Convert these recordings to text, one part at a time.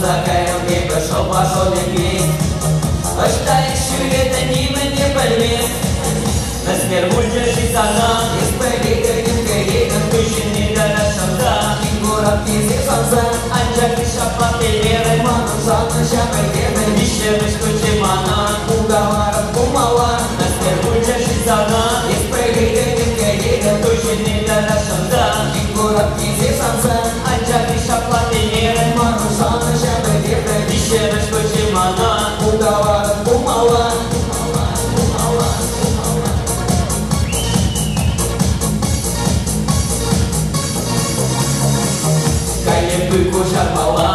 закаем не пошел лепить. Ăștia-i și de nimeni ne pălmesc. Năsmerul și sana Esperică din căică Tușini de la șamda Ingura fizi sanza Anjaki șapate mere Manu sana șapă gene Nișerăși cu ce mana Ugawară kumawa Năsmerul și sana Esperică din căică Tușini de la șamda Ingura fizi sanza Anjaki șapate mere Manu sana șapă gene Nișerăși cu ce mana Ugawară kumawa Cu șarmaua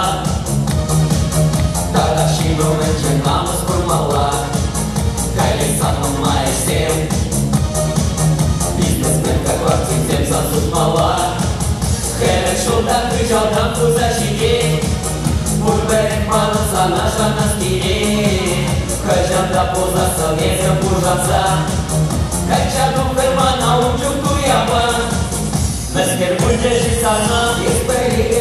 Tata și românce n-am spurmaua Caile să nu mai știu Business când că doar ținem să susmaua Herășul dacă și-au dat fuza și ei Burbere mană să n-așa năstine Că și-am dat poza să vieză burjața Că și-a duc hărmana un ciuc cu iapă Născher bulge și sana Esperică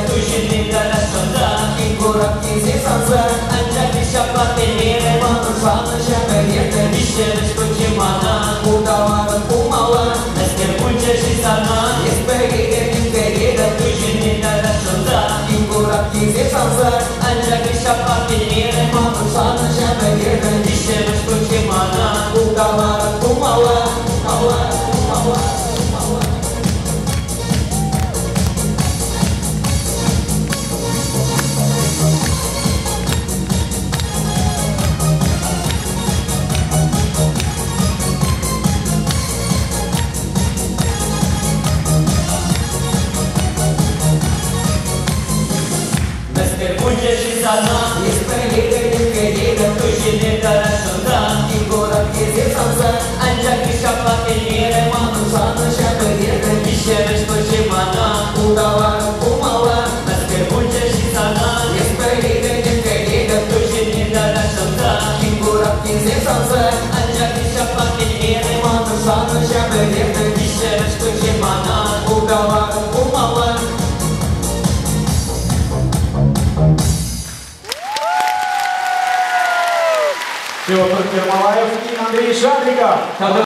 Tușini de la șamda Ingura fizi sanza Anjaki șapate mere Manu sana șapă gene Nișerăși cu ce mana Ugawară kumawa Născher bulge și sana Esperică Tușini de la șamda Ingura fizi sanza Anjaki șapate mere Manu sana șapă gene Nișerăși cu ce mana Ugawară kumawa Esperică din căică Tușini de la șamda Ingura fizi sanza Anjaki șapate mere Manu sana șapă gene Nișerăși cu ce mana Ugawară kumawa Născher bulge și sana Esperică din căică Tușini de la șamda Ingura fizi sanza Anjaki șapate mere Manu sana șapă gene Nișerăși cu ce mana Ugawară kumawa Федор Ермолаев и Андрей Шадриков.